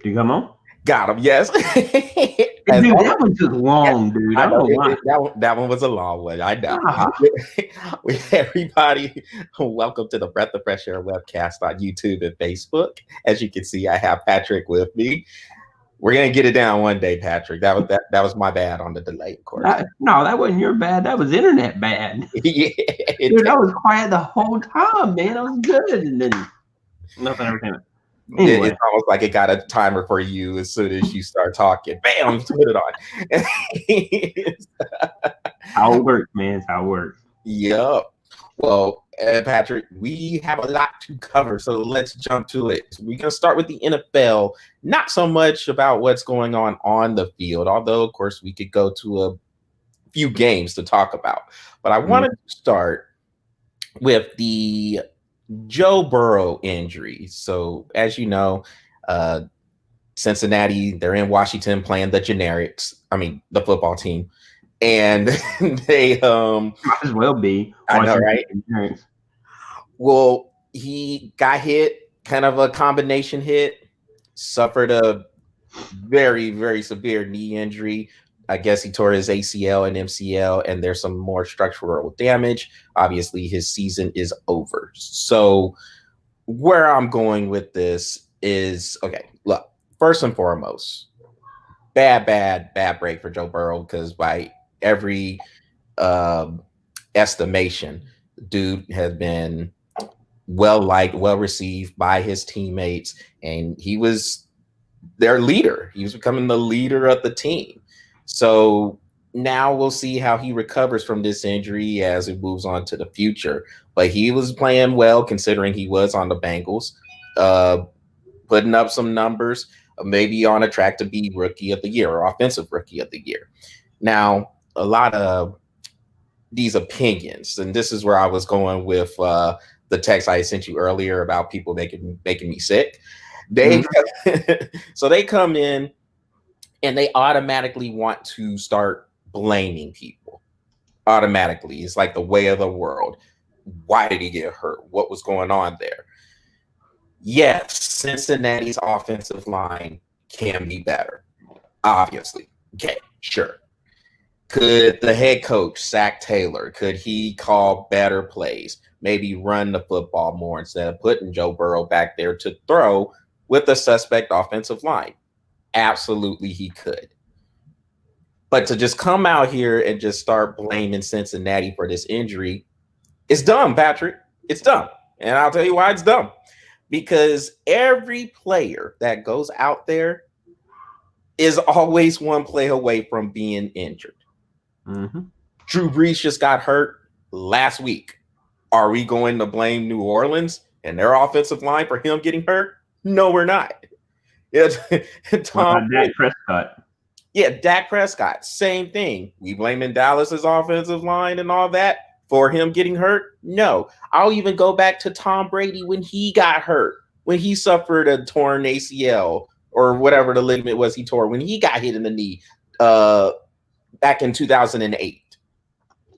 Did you come on? Got him. Yes. Dude, that one took long, dude. I don't know why. That one was a long one. I know. Uh-huh. Everybody, welcome to the Breath of Fresh Air webcast on YouTube and Facebook. As you can see, I have Patrick with me. We're gonna get it down one day, Patrick. That was my bad on the delay, of course. No, that wasn't your bad. That was internet bad. Yeah, dude, I was quiet the whole time, man. I was good, and then nothing ever came. Anyway. It's almost like it got a timer for you as soon as you start talking. Bam, put it on. How it works, man. It's how it works. Yep. Well, Patrick, we have a lot to cover, so let's jump to it. We're going to start with the NFL, not so much about what's going on the field, although, of course, we could go to a few games to talk about. But I wanted to start with the Joe Burrow injury. So, as you know, Cincinnati, they're in Washington playing the the football team. And they might as well be. I know, right? Well, he got hit, kind of a combination hit, suffered a very, very severe knee injury. I guess he tore his ACL and MCL, and there's some more structural damage. Obviously, his season is over. So where I'm going with this is, okay, look, first and foremost, bad break for Joe Burrow, because by every estimation, dude has been well-liked, well-received by his teammates, and he was their leader. He was becoming the leader of the team. So now we'll see how he recovers from this injury as it moves on to the future. But he was playing well, considering he was on the Bengals, putting up some numbers, maybe on a track to be Rookie of the Year or Offensive Rookie of the Year. Now, a lot of these opinions, and this is where I was going with the text I sent you earlier about people making me sick. So they come in and they automatically want to start blaming people. Automatically. It's like the way of the world. Why did he get hurt? What was going on there? Yes, Cincinnati's offensive line can be better. Obviously. Okay, sure. Could the head coach, Zach Taylor, could he call better plays? Maybe run the football more instead of putting Joe Burrow back there to throw with a suspect offensive line? Absolutely, he could. But to just come out here and just start blaming Cincinnati for this injury, it's dumb, Patrick. It's dumb. And I'll tell you why it's dumb. Because every player that goes out there is always one play away from being injured. Mm-hmm. Drew Brees just got hurt last week. Are we going to blame New Orleans and their offensive line for him getting hurt? No, we're not. Dak Prescott. Yeah, Dak Prescott, same thing. We blaming Dallas's offensive line and all that for him getting hurt? No. I'll even go back to Tom Brady when he got hurt, when he suffered a torn ACL or whatever the ligament was he tore, when he got hit in the knee back in 2008.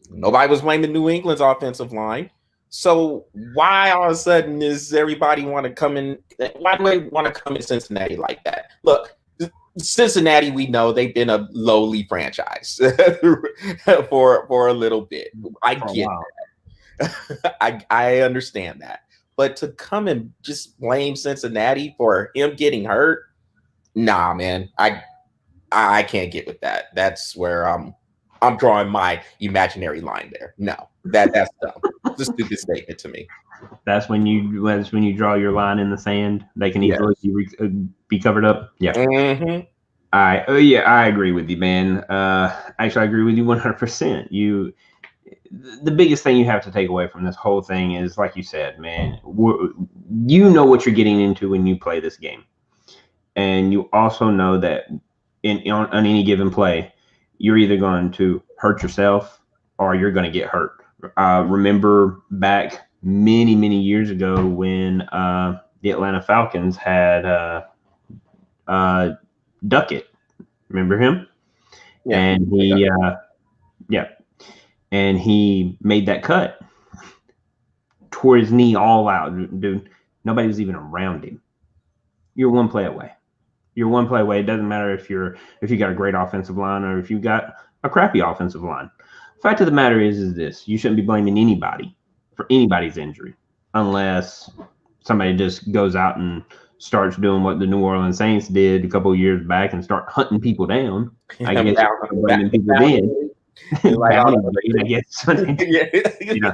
Nobody was blaming New England's offensive line. So why all of a sudden is everybody want to come in? Why do they want to come in Cincinnati like that? Look, Cincinnati, we know they've been a lowly franchise for a little bit. I get that. I understand that. But to come and just blame Cincinnati for him getting hurt, nah, man. I can't get with that. That's where I'm drawing my imaginary line there. No, that's dumb. It's a stupid statement to me. That's when you draw your line in the sand. They can easily be covered up. Yeah. Mm-hmm. I agree with you, man. Actually, I agree with you 100%. The biggest thing you have to take away from this whole thing is, like you said, man, you know what you're getting into when you play this game, and you also know that on any given play, you're either going to hurt yourself or you're going to get hurt. Remember back many, many years ago when the Atlanta Falcons had Duckett. Remember him? Yeah. And he made that cut. Tore his knee all out, dude. Nobody was even around him. You're one play away. You're one play away. It doesn't matter if you got a great offensive line or if you got a crappy offensive line. Fact of the matter is this: you shouldn't be blaming anybody for anybody's injury unless somebody just goes out and starts doing what the New Orleans Saints did a couple of years back and start hunting people down. I guess you're blaming people then. Like I guess. You know.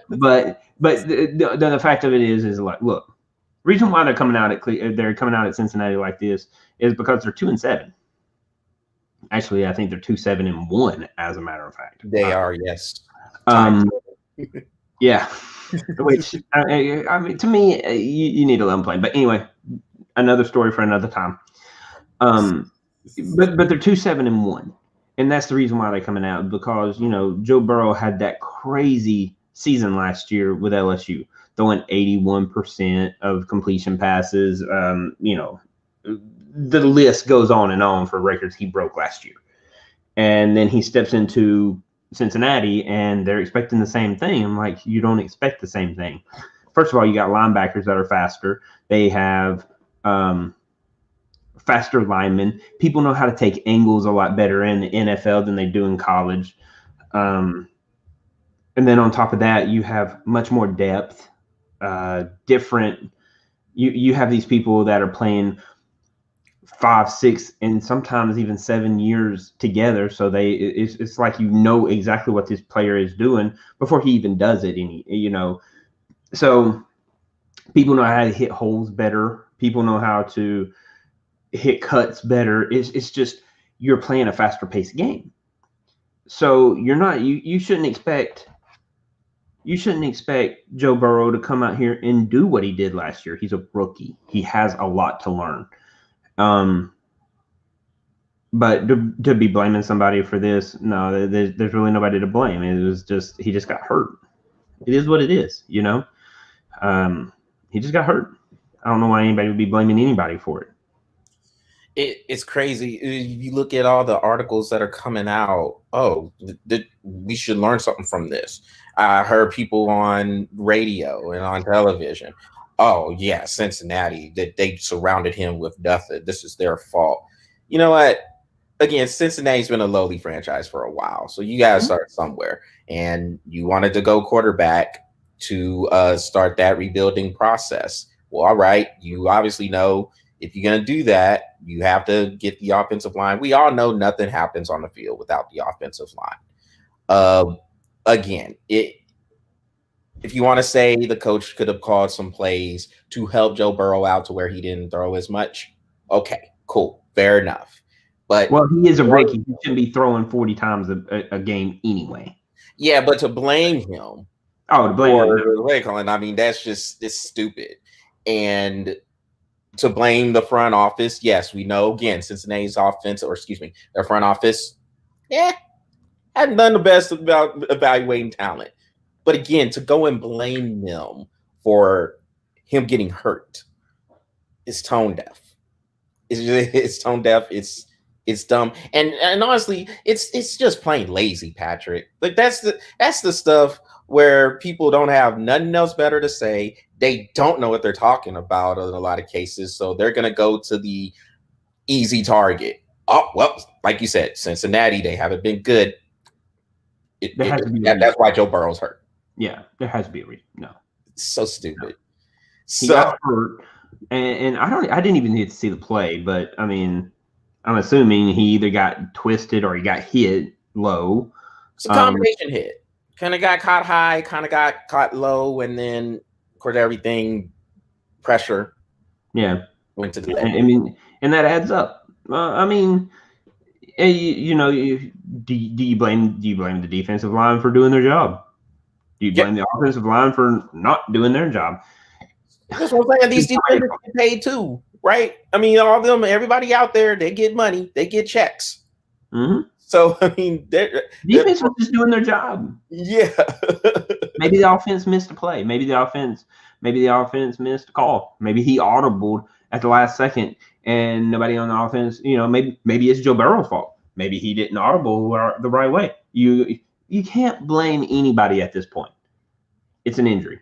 But the fact of it is like, look, reason why they're coming out at Cincinnati like this is because they're 2-7. Actually, I think they're 2-7-1. As a matter of fact, they are. Yes. Yeah. Which I mean, to me, you need to let them play. But anyway, another story for another time. But they're 2-7-1, and that's the reason why they're coming out, because Joe Burrow had that crazy season last year with LSU, throwing 81% of completion passes. The list goes on and on for records he broke last year, and then he steps into Cincinnati and they're expecting the same thing. I'm like, you don't expect the same thing. First of all, you got linebackers that are faster. They have faster linemen. People know how to take angles a lot better in the NFL than they do in college. And then on top of that, you have much more depth, different. You have these people that are playing 5, 6, and sometimes even 7 years together. So it's like exactly what this player is doing before he even does it. So people know how to hit holes better. People know how to hit cuts better. It's just you're playing a faster paced game. So you shouldn't expect Joe Burrow to come out here and do what he did last year. He's a rookie. He has a lot to learn. But to be blaming somebody for this, no, there's really nobody to blame. It was just he just got hurt. It is what it is, He just got hurt. I don't know why anybody would be blaming anybody for it. It's crazy. You look at all the articles that are coming out. Oh, we should learn something from this. I heard people on radio and on television. Oh yeah, Cincinnati, that they surrounded him with nothing. This is their fault. You know what? Again, Cincinnati's been a lowly franchise for a while, so you got to start somewhere. And you wanted to go quarterback to start that rebuilding process. Well, all right, you obviously know if you're going to do that, you have to get the offensive line. We all know nothing happens on the field without the offensive line. Again, if you want to say the coach could have called some plays to help Joe Burrow out to where he didn't throw as much, okay, cool, fair enough. But he is a rookie. He shouldn't be throwing 40 times a game anyway. Yeah, but to blame him. Oh, to blame him. I mean, it's stupid. And to blame the front office, yes, we know, again, Cincinnati's offense, their front office, hadn't done the best about evaluating talent. But again, to go and blame them for him getting hurt is tone deaf. It's tone deaf. It's dumb. And honestly, it's just plain lazy, Patrick. Like that's the stuff where people don't have nothing else better to say. They don't know what they're talking about in a lot of cases, so they're gonna go to the easy target. Oh well, like you said, Cincinnati, they haven't been good. That's why Joe Burrow's hurt. Yeah, there has to be a reason. No, it's so stupid. He got hurt, and I didn't even need to see the play, but I mean, I'm assuming he either got twisted or he got hit low. It's a combination hit. Kind of got caught high, kind of got caught low, and then of course everything pressure. Yeah, went to the. I mean, and that adds up. I mean, do you blame the defensive line for doing their job? Do you blame the offensive line for not doing their job? That's what I'm saying. These defenders get paid too, right? I mean, all of them, everybody out there, they get money, they get checks. Mm-hmm. So I mean, defense was just doing their job. Yeah. Maybe the offense missed a play. Maybe the offense missed a call. Maybe he audibled at the last second, and nobody on the offense. Maybe it's Joe Burrow's fault. Maybe he didn't audible the right way. You can't blame anybody at this point. It's an injury.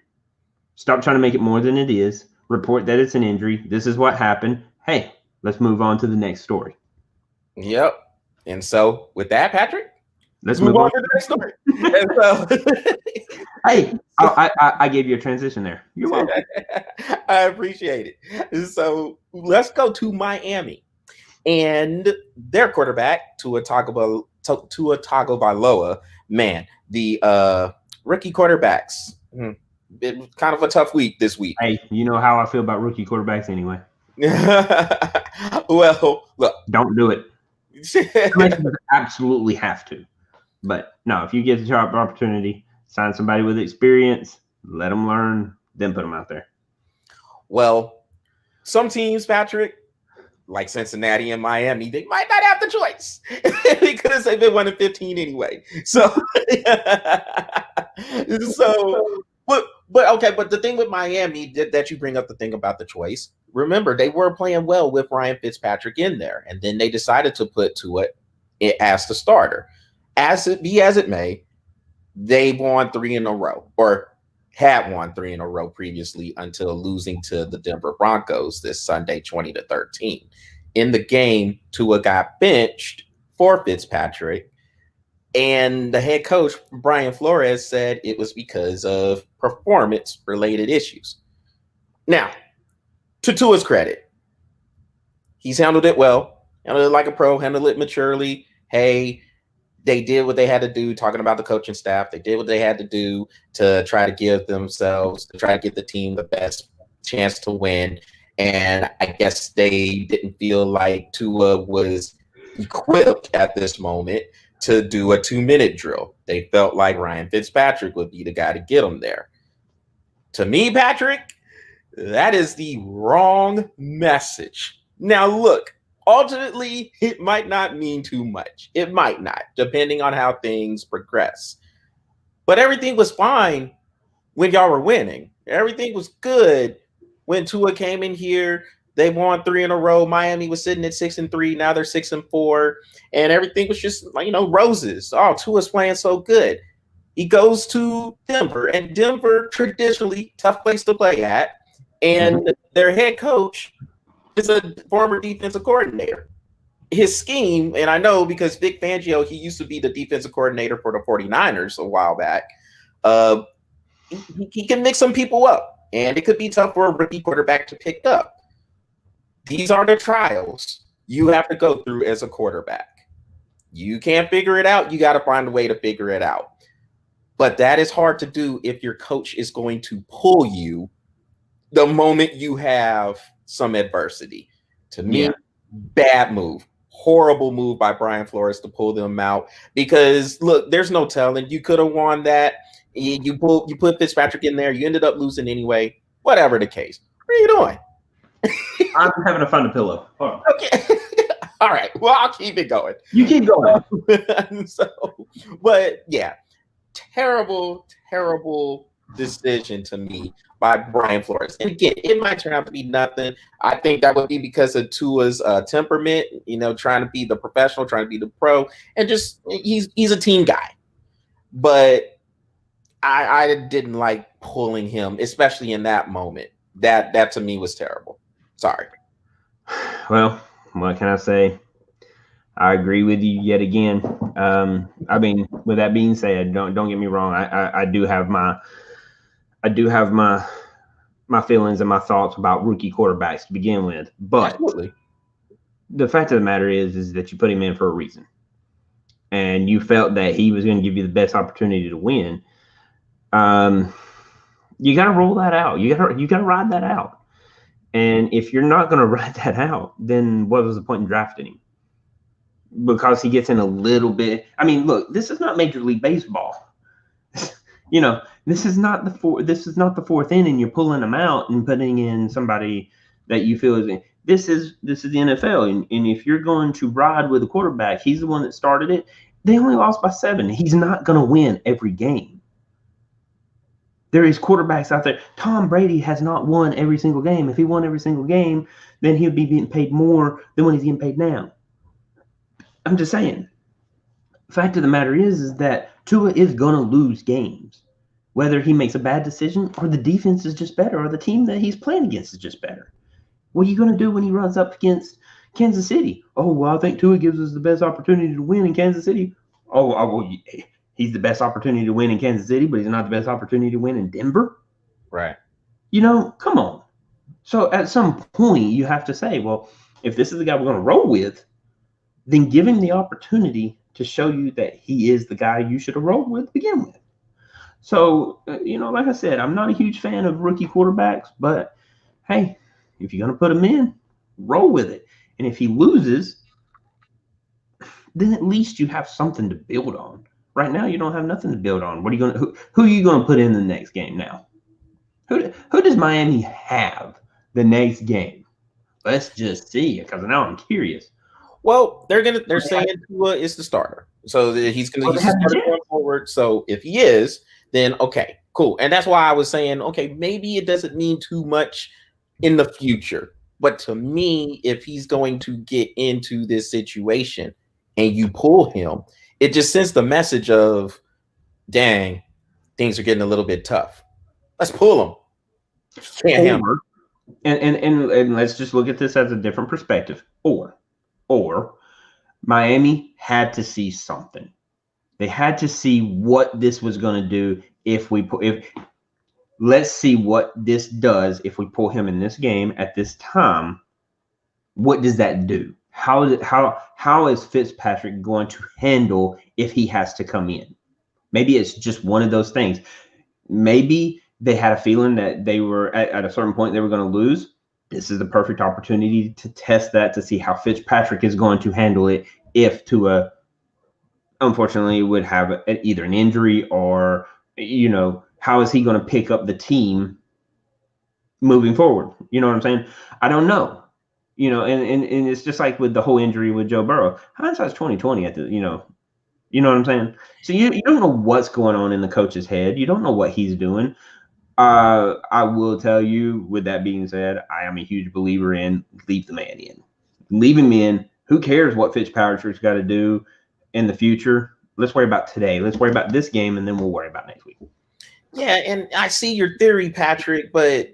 Stop trying to make it more than it is. Report that it's an injury. This is what happened. Hey, let's move on to the next story. Yep. And so with that, Patrick, let's move on to the next story. And so, hey, I gave you a transition there. You're welcome. I appreciate it. So let's go to Miami. And their quarterback, Tua Tagovailoa, man, the rookie quarterbacks. It was kind of a tough week this week. Hey, you know how I feel about rookie quarterbacks anyway. Well, look. Don't do it. Absolutely have to. But no, if you get the job opportunity, sign somebody with experience, let them learn, then put them out there. Well, some teams, Patrick, like Cincinnati and Miami, they might not have the choice because they've been 1-15 anyway. So, but the thing with Miami that you bring up the thing about the choice. Remember, they were playing well with Ryan Fitzpatrick in there, and then they decided to put Tua as the starter. As it may, they won 3 in a row, or had won 3 in a row previously until losing to the Denver Broncos this Sunday, 20-13. In the game, Tua got benched for Fitzpatrick, and the head coach, Brian Flores, said it was because of performance-related issues. Now, to Tua's credit, he's handled it well, handled it like a pro, handled it maturely. Hey, they did what they had to do, talking about the coaching staff. They did what they had to do to try to give themselves, to try to give the team the best chance to win. And I guess they didn't feel like Tua was equipped at this moment to do a 2-minute drill. They felt like Ryan Fitzpatrick would be the guy to get them there. To me, Patrick, that is the wrong message. Now, look, ultimately, it might not mean too much. It might not, depending on how things progress. But everything was fine when y'all were winning. Everything was good when Tua came in here. They won 3 in a row. Miami was sitting at 6-3. Now they're 6-4. And everything was just, roses. Oh, Tua's playing so good. He goes to Denver. And Denver, traditionally, tough place to play at. And their head coach is a former defensive coordinator. His scheme, and I know because Vic Fangio, he used to be the defensive coordinator for the 49ers a while back. He can mix some people up, and it could be tough for a rookie quarterback to pick up. These are the trials you have to go through as a quarterback. You can't figure it out. You got to find a way to figure it out. But that is hard to do if your coach is going to pull you the moment you have some adversity. To me, bad move. Horrible move by Brian Flores to pull them out. Because, look, there's no telling. You could have won that. You put Fitzpatrick in there. You ended up losing anyway. Whatever the case. What are you doing? I'm having to find a pillow. Hold on. Okay. All right. Well, I'll keep it going. You keep going. But yeah, terrible decision to me by Brian Flores. And again, it might turn out to be nothing. I think that would be because of Tua's temperament, trying to be the professional, trying to be the pro, and just he's a team guy. But I didn't like pulling him, especially in that moment. That to me was terrible. Sorry. Well, what can I say? I agree with you yet again. With that being said, don't get me wrong. I do have my feelings and my thoughts about rookie quarterbacks to begin with. But absolutely, the fact of the matter is that you put him in for a reason, and you felt that he was going to give you the best opportunity to win. You got to roll that out. You got to ride that out. And if you're not going to ride that out, then what was the point in drafting him? Because he gets in a little bit. I mean, look, this is not Major League Baseball. This is not the fourth inning. You're pulling them out and putting in somebody that you feel is in. This is the NFL. And if you're going to ride with a quarterback, he's the one that started it. They only lost by 7. He's not going to win every game. There is quarterbacks out there. Tom Brady has not won every single game. If he won every single game, then he would be getting paid more than what he's getting paid now. I'm just saying. Fact of the matter is that Tua is going to lose games, whether he makes a bad decision or the defense is just better or the team that he's playing against is just better. What are you going to do when he runs up against Kansas City? Oh, well, I think Tua gives us the best opportunity to win in Kansas City. Well, he's the best opportunity to win in Kansas City, but he's not the best opportunity to win in Denver. Right. Come on. So at some point, you have to say, well, if this is the guy we're going to roll with, then give him the opportunity to show you that he is the guy you should have rolled with to begin with. So, like I said, I'm not a huge fan of rookie quarterbacks, but hey, if you're going to put him in, roll with it. And if he loses, then at least you have something to build on. Right now, you don't have nothing to build on. What are you going to? Who are you going to put in the next game now? Who does Miami have the next game? Let's just see, because now I'm curious. Well, they're saying Tua is the starter, so he's the starter going forward. So if he is, then okay, cool. And that's why I was saying, okay, maybe it doesn't mean too much in the future. But to me, if he's going to get into this situation and you pull him, it just sends the message of, dang, things are getting a little bit tough. Let's pull him. Can't handle it. And let's just look at this as a different perspective. Or Miami had to see something. They had to see what this was going to do if let's see what this does if we pull him in this game at this time. What does that do? How is Fitzpatrick going to handle if he has to come in? Maybe it's just one of those things. Maybe they had a feeling that they were at a certain point they were going to lose. This is the perfect opportunity to test that, to see how Fitzpatrick is going to handle it if Tua, unfortunately, would have either an injury or, how is he going to pick up the team moving forward? You know what I'm saying? I don't know. And it's just like with the whole injury with Joe Burrow. Hindsight's 2020 at the, you know what I'm saying? So you don't know what's going on in the coach's head. You don't know what he's doing. I will tell you, with that being said, I am a huge believer in leave the man in. Leave him in. Who cares what Fitzpatrick's got to do in the future? Let's worry about today. Let's worry about this game, and then we'll worry about next week. Yeah, and I see your theory, Patrick, but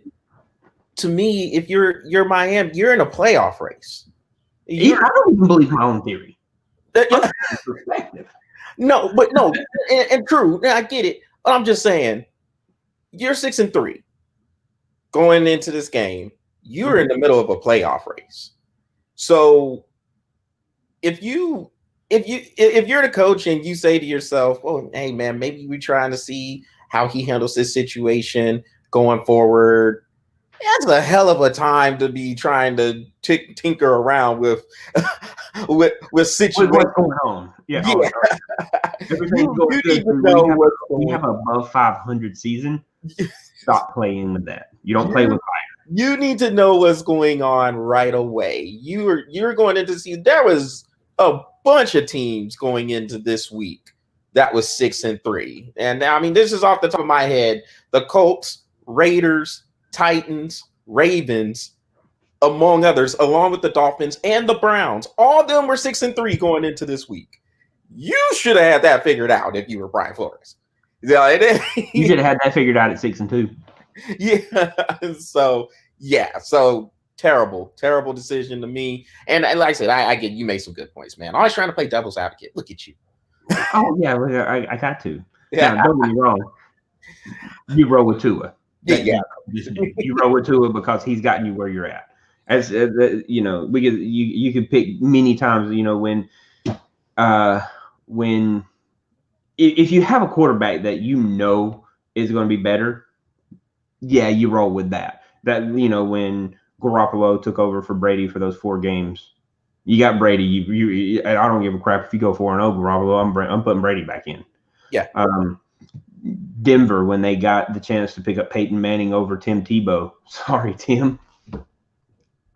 to me, if you're Miami, you're in a playoff race. I don't even believe my own theory. Perspective. No, and true. I get it. But I'm just saying, you're 6-3 going into this game. You're in the middle of a playoff race. So if you're the coach and you say to yourself, "Well, hey man, maybe we're trying to see how he handles this situation going forward," that's a hell of a time to be trying to tinker around with situations. What's going on? Yeah. Everything's going good. We have above 500 season. Stop playing with that. You don't play with fire. You need to know what's going on right away. You're going into see there was a bunch of teams going into this week that was 6-3. And now, I mean, this is off the top of my head. The Colts, Raiders, Titans, Ravens, among others, along with the Dolphins and the Browns. All of them were 6-3 going into this week. You should have had that figured out if you were Brian Flores. You should have had that figured out at 6-2. Yeah. So terrible decision to me. And like I said, I get you made some good points, man. Always trying to play devil's advocate. Look at you. Oh yeah, I got to. Yeah, don't get me wrong. You roll with Tua. Yeah. You roll with Tua because he's gotten you where you're at. As you could pick many times. When if you have a quarterback that is going to be better, yeah, you roll with that. That when Garoppolo took over for Brady for those 4 games, you got Brady. I don't give a crap if you go 4-0, Garoppolo. I'm putting Brady back in. Yeah. Denver, when they got the chance to pick up Peyton Manning over Tim Tebow. Sorry, Tim.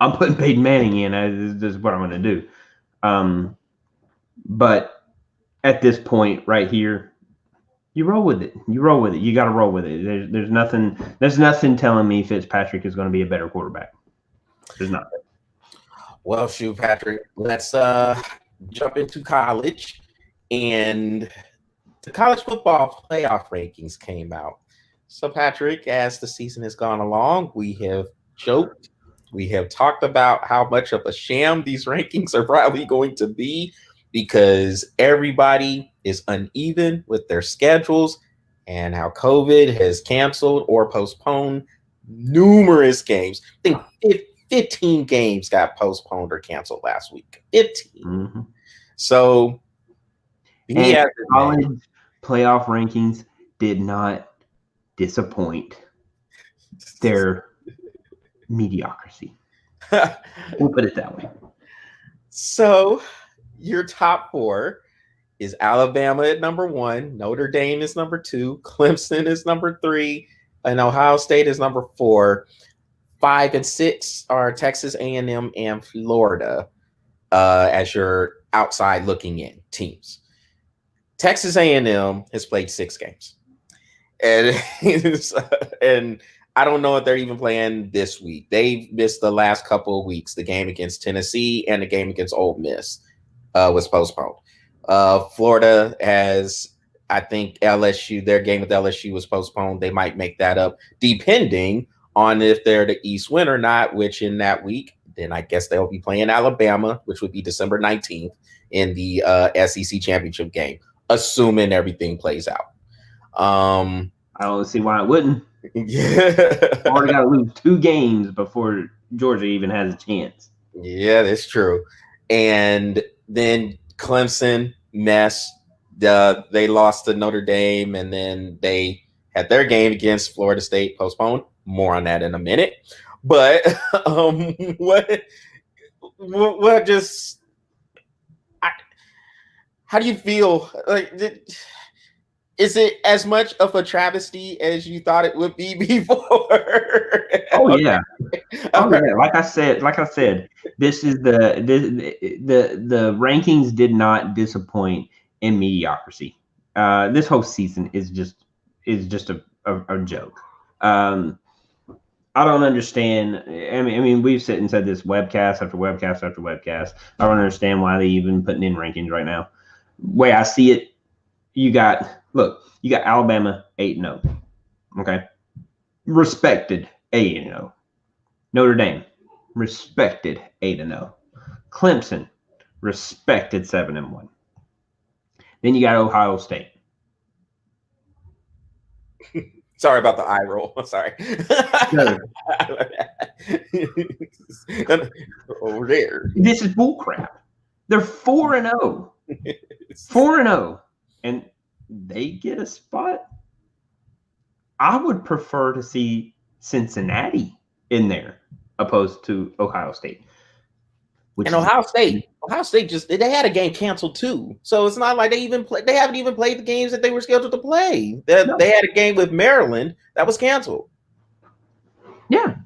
I'm putting Peyton Manning in. This is what I'm going to do. But at this point right here, you roll with it. You got to roll with it. There's nothing telling me Fitzpatrick is going to be a better quarterback. There's not. Well, shoot, Patrick, let's jump into college. And the college football playoff rankings came out. So, Patrick, as the season has gone along, we have joked, We have talked about how much of a sham these rankings are probably going to be because everybody is uneven with their schedules and how COVID has canceled or postponed numerous games. I think 15 games got postponed or canceled last week. 15. Mm-hmm. So he has college playoff rankings did not disappoint. Their mediocrity. We'll put it that way. So your top 4 is Alabama at number 1, Notre Dame is number 2, Clemson is number 3, and Ohio State is number 4. 5 and 6 are Texas A&M and Florida as your outside looking in teams. Texas A&M has played 6 games, and I don't know if they're even playing this week. They've missed the last couple of weeks. The game against Tennessee and the game against Ole Miss was postponed. Florida has, I think LSU, their game with LSU was postponed. They might make that up depending on if they're the East win or not, which in that week, then I guess they'll be playing Alabama, which would be December 19th in the SEC championship game, assuming everything plays out. I don't see why it wouldn't. Yeah. Already got to lose 2 games before Georgia even has a chance. Yeah, that's true. And then Clemson mess. They lost to Notre Dame, and then they had their game against Florida State postponed. More on that in a minute. But what just how do you feel? Like, is it as much of a travesty as you thought it would be before? Oh yeah. Oh yeah. Like I said, this is the rankings did not disappoint in mediocrity. This whole season is just a joke. I don't understand. I mean, we've sit and said this webcast after webcast after webcast. I don't understand why they even putting in rankings right now. Way I see it, you got Alabama 8-0. Okay. Respected 8-0. Notre Dame, respected 8-0. Clemson, respected 7-1. Then you got Ohio State. Sorry about the eye roll. I'm sorry. Over there. This is bullcrap. They're 4-0. 4-0. And they get a spot. I would prefer to see Cincinnati in there opposed to Ohio State. Ohio State just they had a game canceled too. So it's not like they haven't even played the games that they were scheduled to play. They had a game with Maryland that was canceled. Yeah.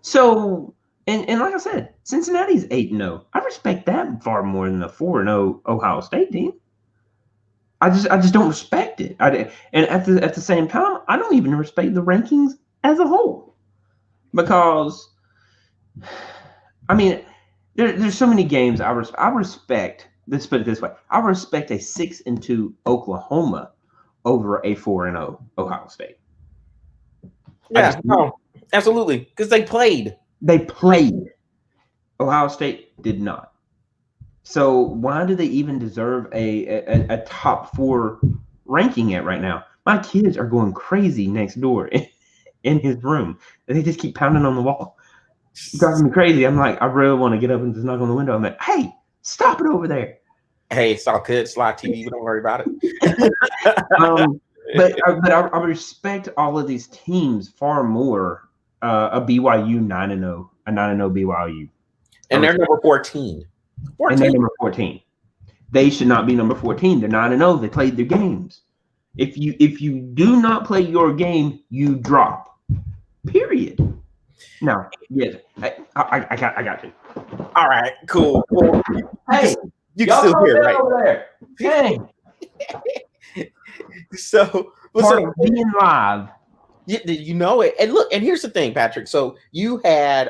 So and like I said, Cincinnati's 8-0. I respect that far more than the 4-0 Ohio State team. I just don't respect it. And at the same time, I don't even respect the rankings as a whole. Because I mean, there's so many games I respect. Let's put it this way: I respect a 6-2 Oklahoma over a 4-0 Ohio State. Yeah, no, absolutely, because they played. Ohio State did not. So why do they even deserve a top 4 ranking at right now? My kids are going crazy next door in his room. They just keep pounding on the wall. It's driving me crazy. I'm like, I really want to get up and just knock on the window. I'm like, hey, stop it over there. Hey, it's all good. It's live TV. Don't worry about it. But I respect all of these teams far more. A BYU 9-0, a 9-0 BYU, and they're number 14. And they're number 14. They should not be number 14. They're 9-0. They played their games. If you do not play your game, you drop. Period. No, yes, I got you. All right, cool. Hey, you can still hear right over there. Hey. So being live. You know it. And look, and here's the thing, Patrick. So you had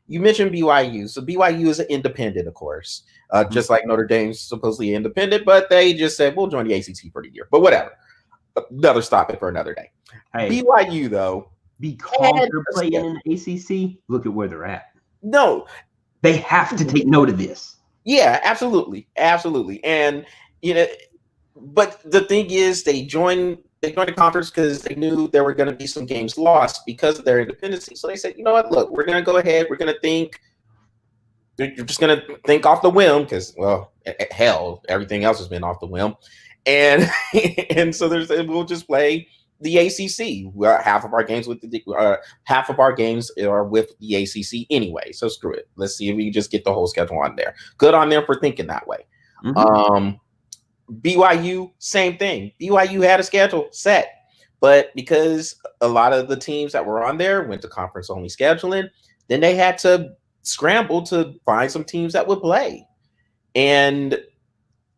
you mentioned BYU. So BYU is an independent, of course, just like Notre Dame's supposedly independent, but they just said we'll join the ACC for the year. But whatever. Another stop it for another day. Hey. BYU though. because they're playing in the ACC, look at where they're at. No. They have to take note of this. Yeah, absolutely. Absolutely. And, but the thing is, they joined the conference because they knew there were going to be some games lost because of their independency. So they said, you know what, look, we're going to go ahead. We're going to think. You're just going to think off the whim because, well, hell, everything else has been off the whim. And so we'll just play the ACC. Half of our games are with the ACC anyway. So screw it. Let's see if we can just get the whole schedule on there. Good on them for thinking that way. Mm-hmm. BYU, same thing. BYU had a schedule set, but because a lot of the teams that were on there went to conference only scheduling, then they had to scramble to find some teams that would play. And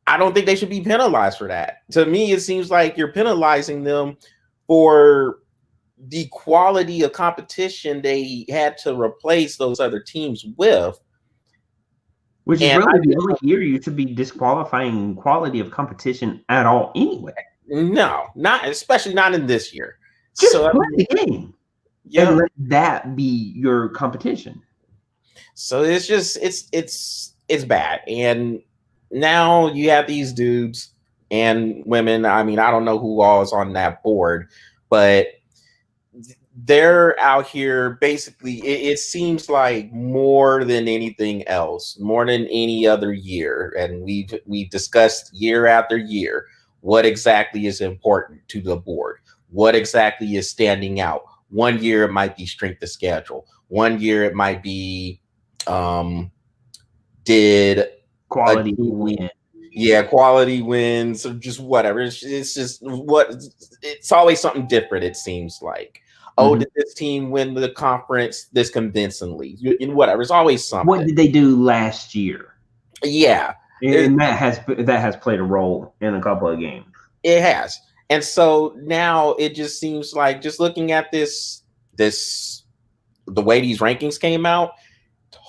I don't think they should be penalized for that. To me, it seems like you're penalizing them for the quality of competition they had to replace those other teams with. Which is really the only year you should be disqualifying quality of competition at all anyway. No, especially not in this year. Just play the game. Yeah. And let that be your competition. So it's just it's bad. And now you have these dudes and women. I mean, I don't know who all is on that board, but they're out here basically, it seems like more than anything else, more than any other year. And we've discussed year after year what exactly is important to the board, what exactly is standing out. One year it might be strength of schedule. One year it might be did quality win. Yeah, quality wins or just whatever. It's just it's always something different, it seems like. Oh, did this team win the conference this convincingly? Whatever. It's always something. What did they do last year? Yeah. And that has played a role in a couple of games. It has. And so now it just seems like, just looking at this the way these rankings came out,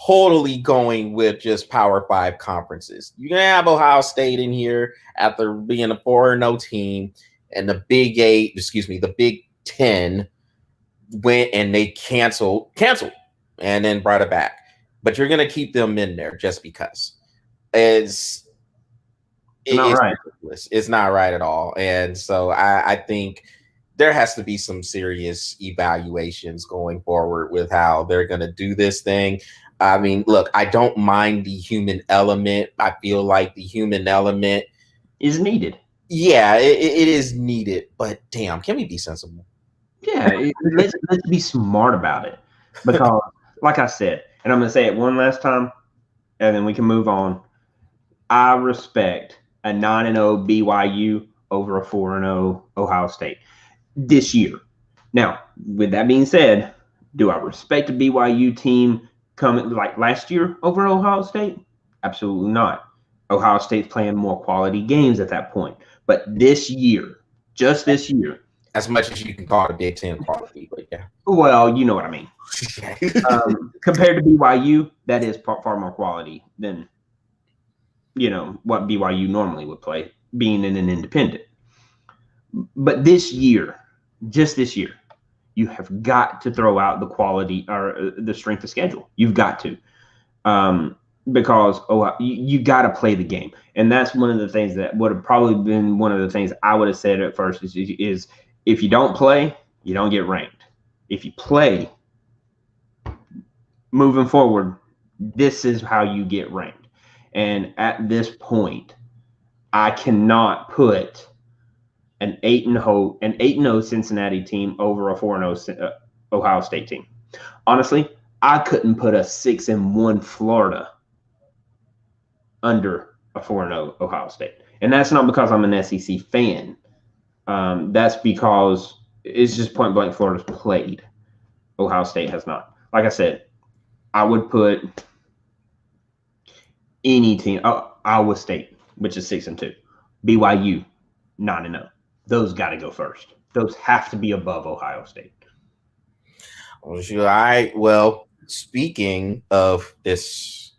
totally going with just Power 5 conferences. You're going to have Ohio State in here after being a 4-0 team, and the Big 10 went and they canceled and then brought it back. But you're going to keep them in there just because. It's not right. It's not right at all. And so I think there has to be some serious evaluations going forward with how they're going to do this thing. I mean, look, I don't mind the human element. I feel like the human element is needed. Yeah, it is needed. But damn, can we be sensible? Yeah, let's be smart about it. Because, like I said, and I'm going to say it one last time, and then we can move on. I respect a 9-0 BYU over a 4-0 Ohio State this year. Now, with that being said, do I respect a BYU team coming like last year over Ohio State? Absolutely not. Ohio State's playing more quality games at that point. But this year, just this year, as much as you can call it a Big Ten quality, but yeah. Well, you know what I mean. Compared to BYU, that is far more quality than, what BYU normally would play, being in an independent. But this year, just this year, you have got to throw out the quality or the strength of schedule. You've got to. Because you got to play the game. And that's one of the things that would have probably been one of the things I would have said at first is if you don't play, you don't get ranked. If you play, moving forward, this is how you get ranked. And at this point, I cannot put an 8-0 Cincinnati team over a 4-0 Ohio State team. Honestly, I couldn't put a 6-1 Florida under a 4-0 Ohio State. And that's not because I'm an SEC fan. That's because it's just point blank Florida's played. Ohio State has not. Like I said, I would put any team, Iowa State, which is 6-2, BYU, 9-0. Those got to go first. Those have to be above Ohio State. Well, speaking of this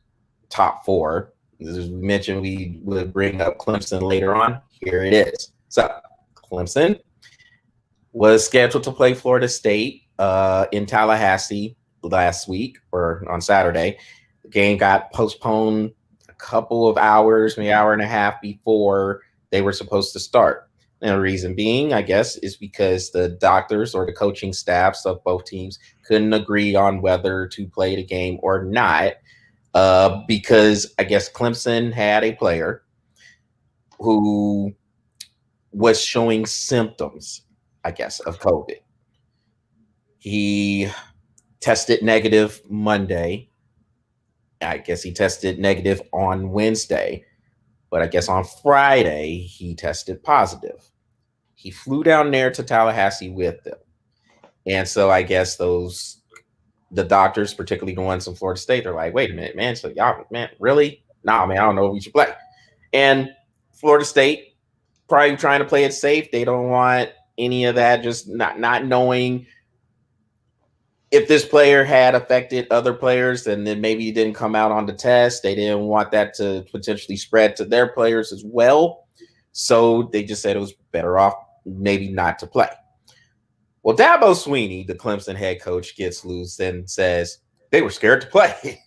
top four, as we mentioned, we would bring up Clemson later on. Here it is. So Clemson was scheduled to play Florida State in Tallahassee last week or on Saturday. The game got postponed a couple of hours, maybe an hour and a half before they were supposed to start. And the reason being, I guess, is because the doctors or the coaching staffs of both teams couldn't agree on whether to play the game or not. Because I guess Clemson had a player who was showing symptoms, I guess, of COVID. He tested negative Monday. I guess he tested negative on Wednesday, but I guess on Friday he tested positive. He flew down there to Tallahassee with them. And so I guess the doctors, particularly the ones in Florida State, they're like, wait a minute, man. So y'all, man, really? Nah, man, I don't know if we should play. And Florida State probably trying to play it safe. They don't want any of that, just not knowing if this player had affected other players and then maybe he didn't come out on the test. They didn't want that to potentially spread to their players as well. So they just said it was better off maybe not to play. Well, Dabo Swinney, the Clemson head coach, gets loose and says they were scared to play.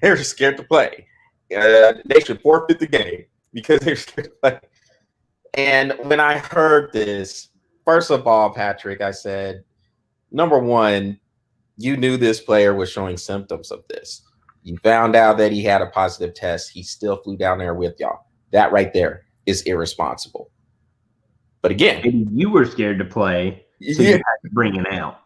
They were scared to play. They should forfeit the game because they were scared to play. And when I heard this, first of all, Patrick, I said, number one, you knew this player was showing symptoms of this. You found out that he had a positive test. He still flew down there with y'all. That right there is irresponsible. But again, maybe you were scared to play, so you had to bring it out.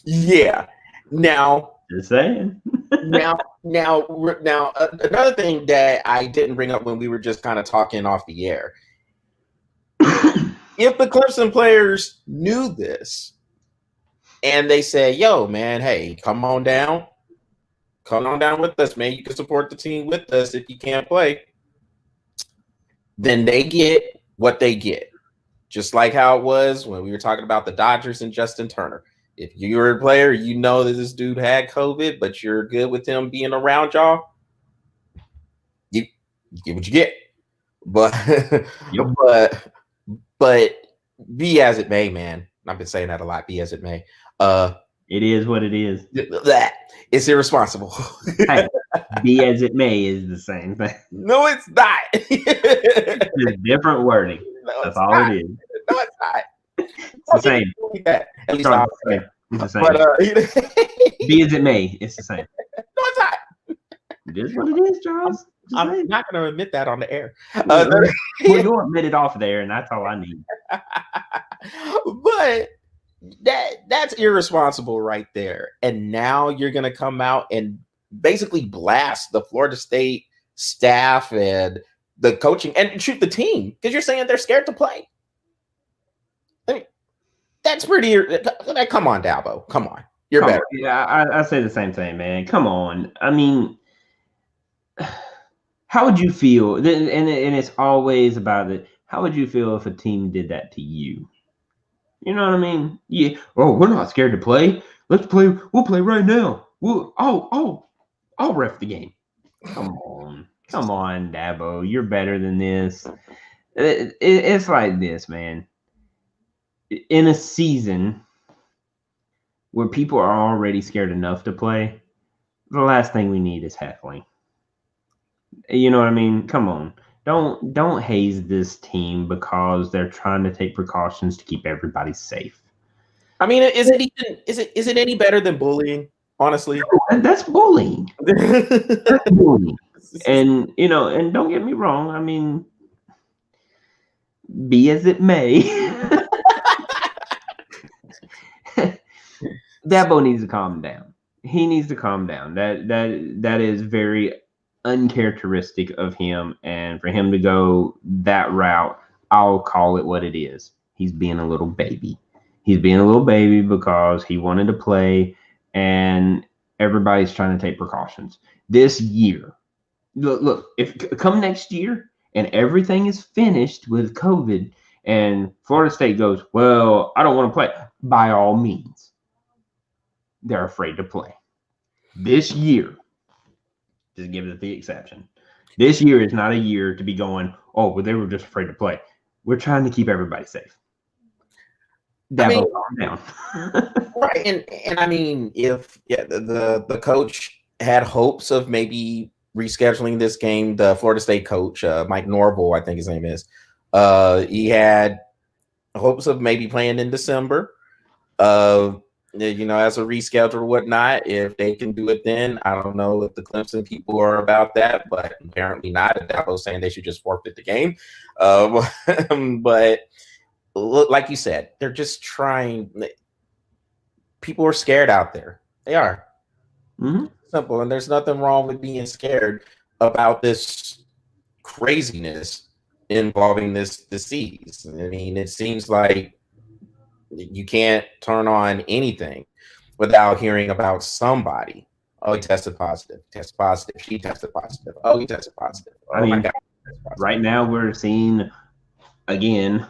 Yeah. Now, just saying. now, another thing that I didn't bring up when we were just kind of talking off the air. If the Clemson players knew this and they say, yo, man, hey, come on down with us, man. You can support the team with us if you can't play. Then they get what they get. Just like how it was when we were talking about the Dodgers and Justin Turner. If you're a player, you know that this dude had COVID, but you're good with him being around y'all, you get what you get. But yep. but be as it may, man. I've been saying that a lot. Be as it may. It is what it is. That it's irresponsible. Hey, be as it may is the same thing. No, it's not. It's different wording. No, that's all not. it is. No, it's not. It's the same. At least it's the same. But, be as it may, it's the same. No, it's not. It is what it is, Charles. I'm not going to admit that on the air. Well, you'll admit it off there, and that's all I need. But that's irresponsible right there. And now you're going to come out and basically blast the Florida State staff and the coaching and shoot the team because you're saying they're scared to play. I mean, that's pretty. Come on, Dabo. Come on. You're better. Yeah, I say the same thing, man. Come on. I mean, how would you feel? And it's always about it. How would you feel if a team did that to you? You know what I mean? Yeah. Oh, we're not scared to play. Let's play. We'll play right now. I'll ref the game. Come on, Dabo. You're better than this. It's like this, man. In a season where people are already scared enough to play, the last thing we need is heckling. You know what I mean? Come on. Don't haze this team because they're trying to take precautions to keep everybody safe. I mean, is it any better than bullying? Honestly, that's bullying. That's bullying. And and don't get me wrong. I mean, be as it may, Dabo needs to calm down. He needs to calm down. That is very uncharacteristic of him, and for him to go that route, I'll call it what it is. He's being a little baby. He's being a little baby because he wanted to play, and everybody's trying to take precautions. This year, look, if come next year and everything is finished with COVID, and Florida State goes, well, I don't want to play. By all means, they're afraid to play. This year, just give it the exception. This year is not a year to be going, oh, well, they were just afraid to play. We're trying to keep everybody safe. Dabo, calm down. right, and I mean, if the coach had hopes of maybe rescheduling this game, the Florida State coach, Mike Norvell, I think his name is, he had hopes of maybe playing in December. As a reschedule or whatnot, if they can do it then. I don't know if the Clemson people are about that, but apparently not. Dabo's saying they should just forfeit the game. But look, like you said, they're just trying. People are scared out there. They are. Mm-hmm. Simple. And there's nothing wrong with being scared about this craziness involving this disease. I mean, it seems like you can't turn on anything without hearing about somebody. Oh, he tested positive. Tested positive. She tested positive. Oh, he tested positive. Oh, I my mean, God. right now we're seeing again,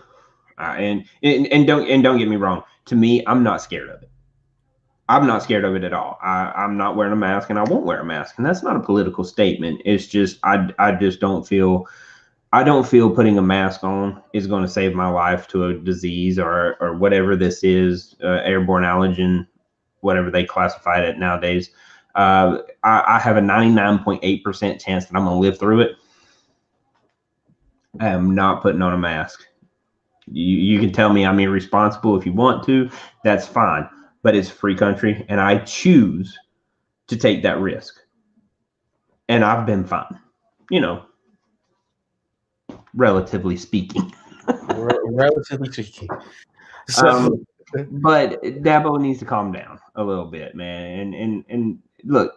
and don't get me wrong. To me, I'm not scared of it. I'm not scared of it at all. I'm not wearing a mask, and I won't wear a mask. And that's not a political statement. It's just I just don't feel. I don't feel putting a mask on is going to save my life to a disease or whatever this is, airborne allergen, whatever they classify it nowadays. I have a 99.8% chance that I'm going to live through it. I am not putting on a mask. You can tell me I'm irresponsible if you want to. That's fine. But it's a free country, and I choose to take that risk. And I've been fine. Relatively speaking. Relatively speaking. So, but Dabo needs to calm down a little bit, man. And look,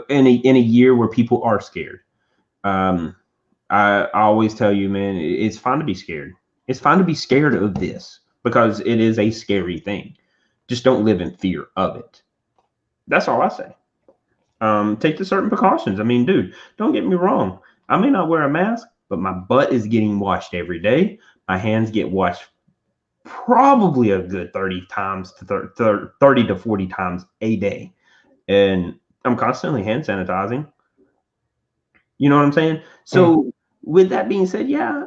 in a year where people are scared, I always tell you, man, it's fine to be scared. It's fine to be scared of this because it is a scary thing. Just don't live in fear of it. That's all I say. Take the certain precautions. I mean, dude, don't get me wrong. I may not wear a mask, but my butt is getting washed every day. My hands get washed probably a good 30 times to 30 to 40 times a day. And I'm constantly hand sanitizing. You know what I'm saying? So with that being said, yeah,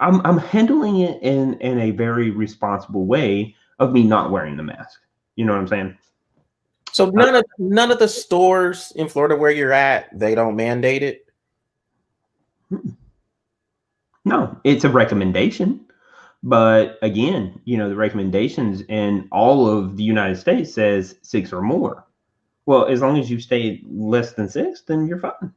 I'm handling it in a very responsible way of me not wearing the mask. You know what I'm saying? So none of the stores in Florida where you're at, they don't mandate it? No, it's a recommendation. But again, the recommendations in all of the United States says 6 or more. Well, as long as you stay less than 6, then you're fine.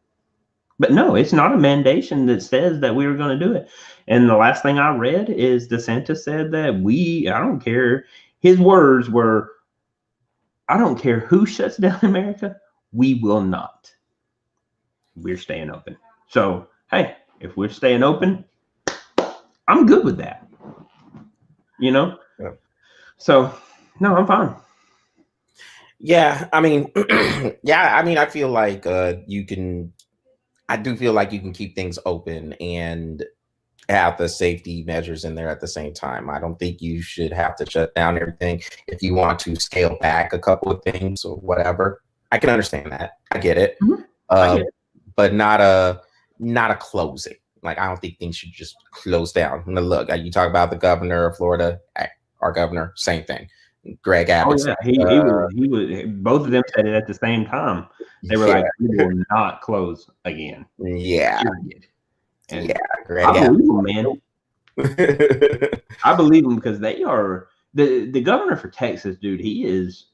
But no, it's not a mandation that says that we were going to do it. And the last thing I read is DeSantis said that I don't care. His words were, I don't care who shuts down America. We will not. We're staying open. So, hey, if we're staying open, I'm good with that. Yeah. So, no, I'm fine. Yeah, I mean, I feel like I do feel like you can keep things open and have the safety measures in there at the same time. I don't think you should have to shut down everything. If you want to scale back a couple of things or whatever, I can understand that. I get it. Mm-hmm. But not a closing. Like, I don't think things should just close down. And look, you talk about the governor of Florida, our governor, same thing. Greg Abbott. Oh, yeah. He was. Both of them said it at the same time. They were like, "We will not close again." Yeah. And Greg I believe him, man. I believe him because they are the governor for Texas, dude. He is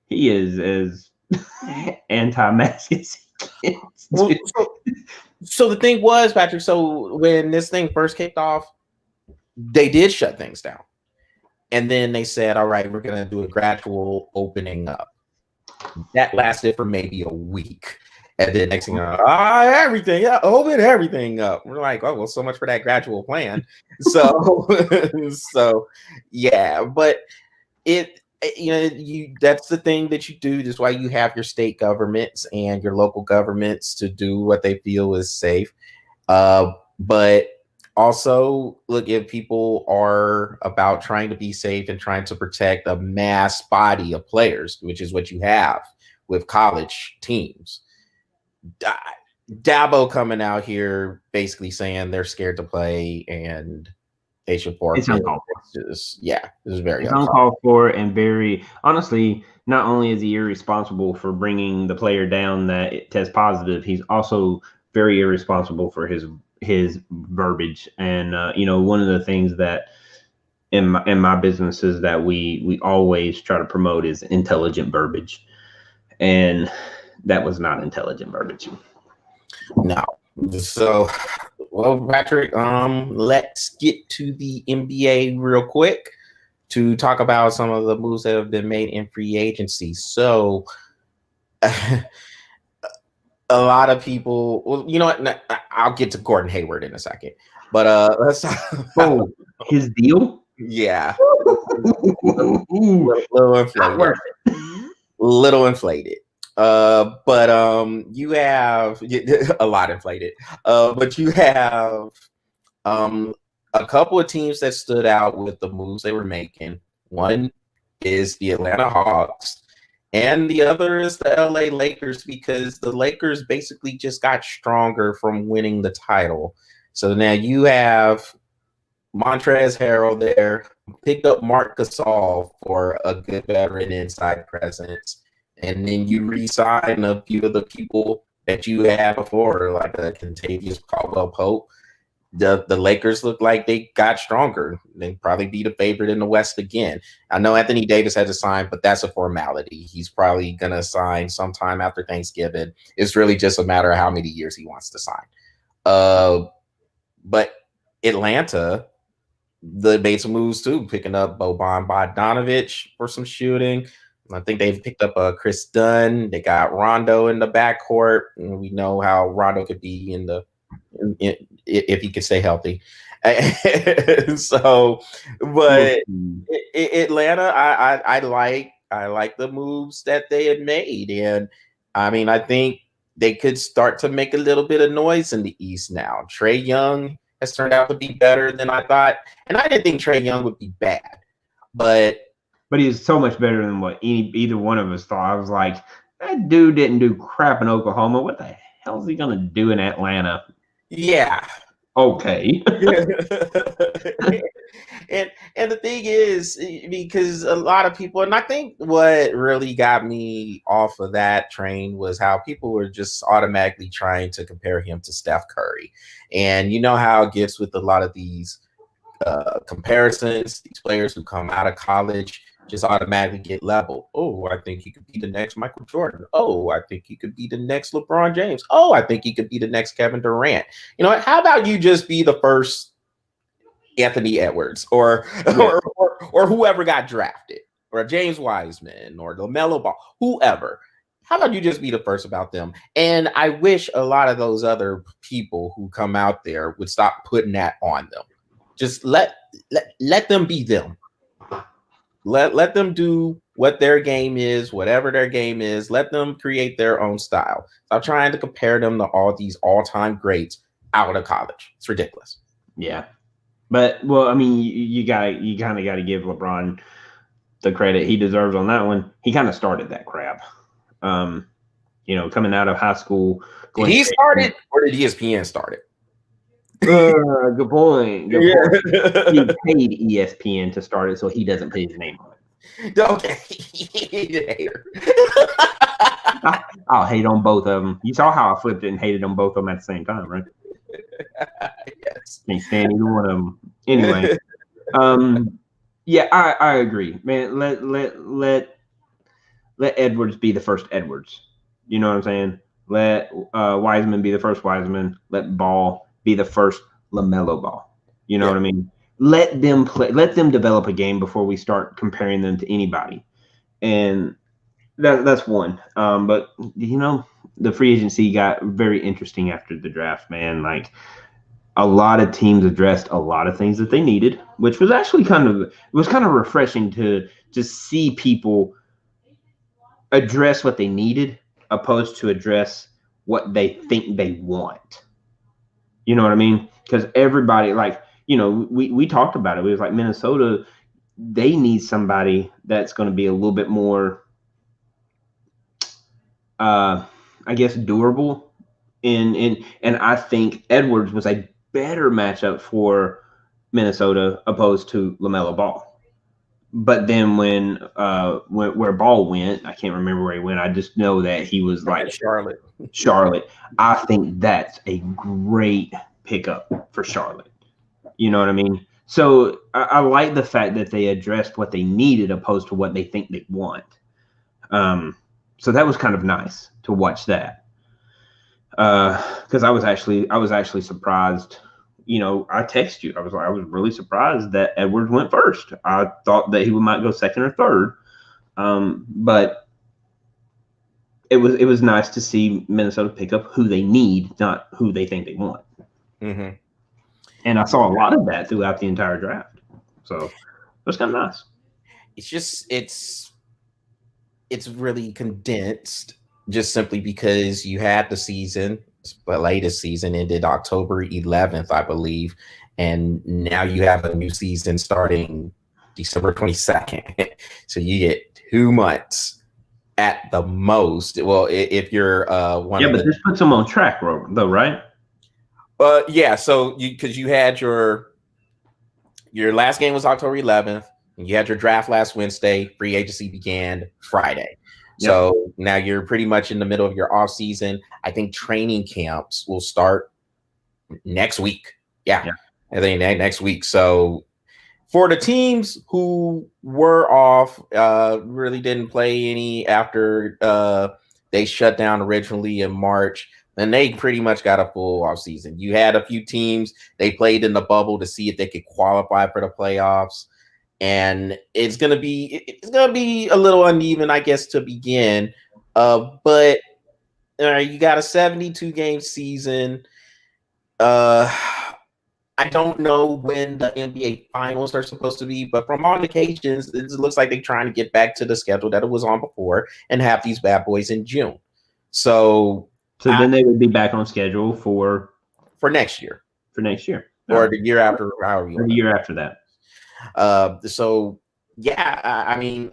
as anti-mask as he gets. So the thing was, Patrick, so when this thing first kicked off, they did shut things down. And then they said, all right, we're going to do a gradual opening up. That lasted for maybe a week. And then next thing you know, open everything up. We're like, oh, well, so much for that gradual plan. So, yeah, but that's the thing that you do. That's why you have your state governments and your local governments to do what they feel is safe. But also, look, if people are about trying to be safe and trying to protect a mass body of players, which is what you have with college teams, Dabo coming out here basically saying they're scared to play and they should It's forfeit. uncalled for. It's very It's uncalled. uncalled for, and very honestly, not only is he irresponsible for bringing the player down that it tests positive, he's also very irresponsible for his verbiage. And one of the things that in my businesses that we always try to promote is intelligent verbiage, and that was not intelligent verbiage. No. So, well, Patrick, let's get to the NBA real quick to talk about some of the moves that have been made in free agency. So, a lot of people, well, you know what? I'll get to Gordon Hayward in a second, but let's talk about, his deal. Yeah, Ooh, little inflated. not worth it. Little inflated. But you have a lot inflated. But you have a couple of teams that stood out with the moves they were making. One is the Atlanta Hawks, and the other is the LA Lakers, because the Lakers basically just got stronger from winning the title. So now you have Montrezl Harrell there, picked up Marc Gasol for a good veteran inside presence, and then you re-sign a few of the people that you had before, like a Kentavious Caldwell-Pope. The Lakers look like they got stronger. They probably be the favorite in the West again. I know Anthony Davis had to sign, but that's a formality. He's probably going to sign sometime after Thanksgiving. It's really just a matter of how many years he wants to sign. But Atlanta, they made some moves too, picking up Boban Bogdanovic for some shooting. I think they've picked up Chris Dunn. They got Rondo in the backcourt. And we know how Rondo could be if he could stay healthy. So, but Atlanta, I like the moves that they had made, and I mean, I think they could start to make a little bit of noise in the East now. Trae Young has turned out to be better than I thought, and I didn't think Trae Young would be bad, but he's so much better than what either one of us thought. I was like, that dude didn't do crap in Oklahoma. What the hell is he gonna do in Atlanta? Yeah. Okay. and the thing is, because a lot of people, and I think what really got me off of that train was how people were just automatically trying to compare him to Steph Curry. And you know how it gets with a lot of these comparisons, these players who come out of college just automatically get leveled. Oh, I think he could be the next Michael Jordan. Oh, I think he could be the next LeBron James. Oh, I think he could be the next Kevin Durant. You know what? How about you just be the first Anthony Edwards or whoever got drafted, or James Wiseman or LaMelo Ball, whoever. How about you just be the first about them? And I wish a lot of those other people who come out there would stop putting that on them. Just let them be them. Let them do what their game is, whatever their game is. Let them create their own style. Stop trying to compare them to all these all-time greats out of college. It's ridiculous. Yeah. But, well, I mean, you kind of got to give LeBron the credit he deserves on that one. He kind of started that crap. Coming out of high school. Did he start it, or did ESPN start it? Good point. He paid ESPN to start it, so he doesn't put his name on it. Okay. I'll hate on both of them. You saw how I flipped it and hated on both of them at the same time, right? Yes. Can't stand either one of them. Anyway, yeah, I agree, man. Let Edwards be the first Edwards. You know what I'm saying? Let Wiseman be the first Wiseman. Let Ball be the first LaMelo Ball. You know what I mean? Let them play. Let them develop a game before we start comparing them to anybody. And that's one. But the free agency got very interesting after the draft, man. Like, a lot of teams addressed a lot of things that they needed, which was actually kind of refreshing to just see people address what they needed opposed to address what they think they want. You know what I mean? Because everybody, we talked about it. It was like Minnesota, they need somebody that's going to be a little bit more, I guess, durable. And I think Edwards was a better matchup for Minnesota opposed to LaMelo Ball. But then when where Ball went, I can't remember where he went. I just know that he was like Charlotte. Charlotte. I think that's a great pickup for Charlotte. You know what I mean? So I like the fact that they addressed what they needed opposed to what they think they want. So that was kind of nice to watch that. Because I was actually surprised. You know, I texted you. I was really surprised that Edwards went first. I thought that he might go second or third, but it was nice to see Minnesota pick up who they need, not who they think they want. Mm-hmm. And I saw a lot of that throughout the entire draft. So it was kind of nice. It's just it's really condensed, just simply because you had the season. The latest season ended October 11th, I believe, and now you have a new season starting December 22nd. So you get 2 months at the most. Well, if you're one. Yeah, but this puts them on track, though, right? Yeah. So because you had your last game was October 11th, and you had your draft last Wednesday. Free agency began Friday. Yep. So now you're pretty much in the middle of your off season. I think training camps will start next week. Yeah. I think next week. So for the teams who were off, really didn't play any after they shut down originally in March, then they pretty much got a full off season. You had a few teams, they played in the bubble to see if they could qualify for the playoffs. And it's gonna be a little uneven, I guess, to begin. But you got a 72 game season. I don't know when the NBA finals are supposed to be, but from all indications, it looks like they're trying to get back to the schedule that it was on before and have these bad boys in June. So then they would be back on schedule for next year. For next year. Or the year after, however you want. The year after that. So yeah, I mean,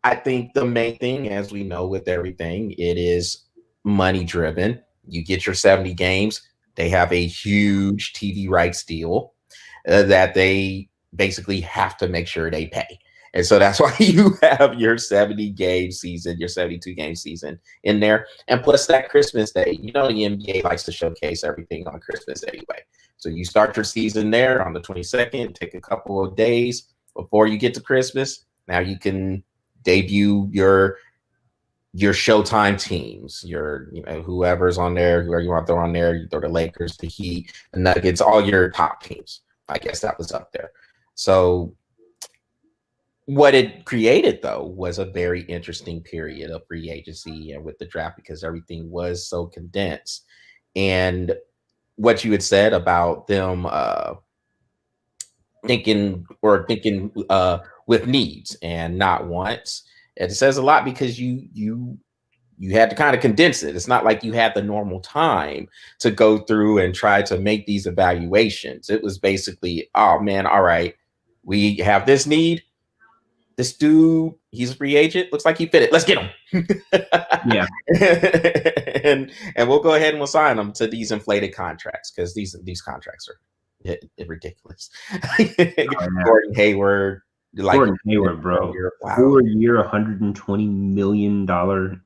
I think the main thing, as we know with everything, it is money driven. You get your 70 games. They have a huge TV rights deal that they basically have to make sure they pay. And so that's why you have your 70 game season, your 72 game season in there. And plus that Christmas Day, you know, the NBA likes to showcase everything on Christmas anyway. So you start your season there on the 22nd, take a couple of days before you get to Christmas. Now you can debut your Showtime teams, whoever's on there, whoever you want to throw on there. You throw the Lakers, the Heat, the Nuggets, all your top teams. I guess that was up there. So what it created, though, was a very interesting period of free agency and with the draft, because everything was so condensed. And what you had said about them thinking with needs and not wants, it says a lot, because you had to kind of condense it. It's not like you had the normal time to go through and try to make these evaluations. It was basically, oh man, all right, we have this need. This dude, he's a free agent. Looks like he fit it. Let's get him. Yeah. and we'll go ahead and we'll sign him to these inflated contracts, because these contracts are ridiculous. Gordon Hayward. Gordon Hayward, bro. Wow. 4-year, $120 million. Wow.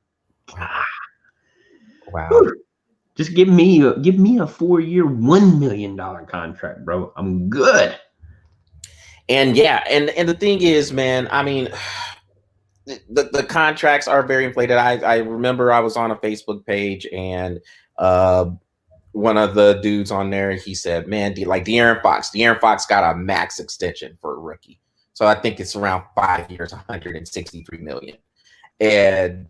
Just give me a 4-year, $1 million contract, bro. I'm good. And yeah, and the thing is, man, I mean, the contracts are very inflated. I remember I was on a Facebook page, and one of the dudes on there, he said, man, De'Aaron Fox got a max extension for a rookie. So I think it's around 5 years, $163 million. And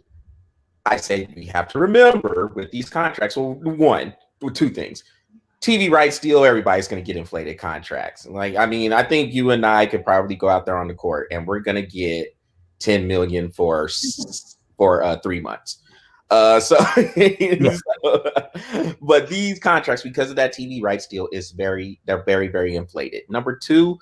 I say, we have to remember with these contracts, two things. TV rights deal, everybody's going to get inflated contracts. I mean, I think you and I could probably go out there on the court and we're going to get $10 million for 3 months. But these contracts, because of that TV rights deal, they're very, very inflated. Number two,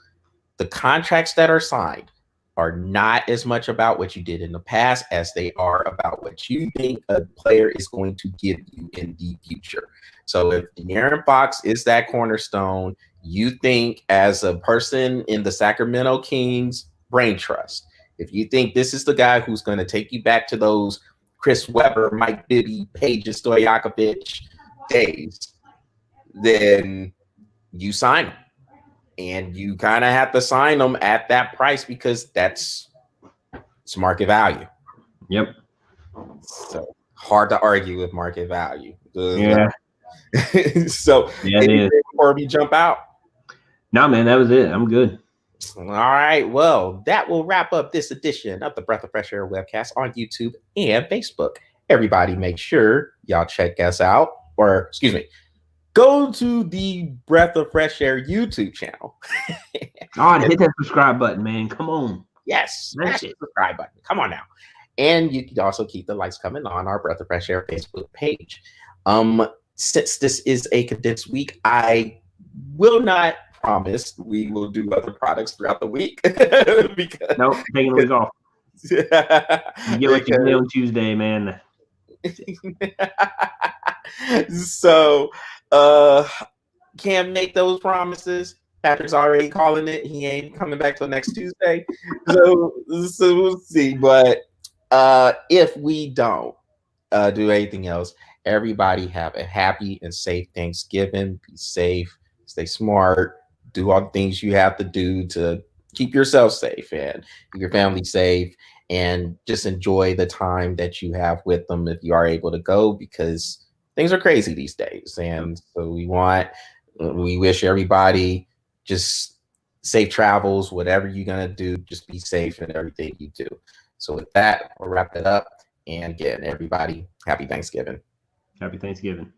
the contracts that are signed are not as much about what you did in the past as they are about what you think a player is going to give you in the future. So if De'Aaron Fox is that cornerstone, you think as a person in the Sacramento Kings brain trust, if you think this is the guy who's going to take you back to those Chris Webber, Mike Bibby, Paige Stojakovic days, then you sign him. And you kind of have to sign them at that price because it's market value. Yep. So hard to argue with market value. Yeah. So anything before we jump out? No, man, that was it. I'm good. All right. Well, that will wrap up this edition of the Breath of Fresh Air webcast on YouTube and Facebook. Everybody make sure y'all check us out, or excuse me, go to the Breath of Fresh Air YouTube channel. Oh, hit that subscribe button, man. Come on. Yes, smash the subscribe button. Come on now. And you can also keep the likes coming on our Breath of Fresh Air Facebook page. Since this is a condensed week, I will not promise we will do other products throughout the week. Because nope, taking a week off. You get what you do on Tuesday, man. So can't make those promises. Patrick's already calling it. He ain't coming back till next Tuesday. So we'll see. But if we don't do anything else, everybody have a happy and safe Thanksgiving. Be safe, stay smart, do all the things you have to do to keep yourself safe and keep your family safe, and just enjoy the time that you have with them if you are able to go, because things are crazy these days. And so we wish everybody just safe travels, whatever you're going to do, just be safe in everything you do. So with that, we'll wrap it up. And again, everybody, happy Thanksgiving. Happy Thanksgiving.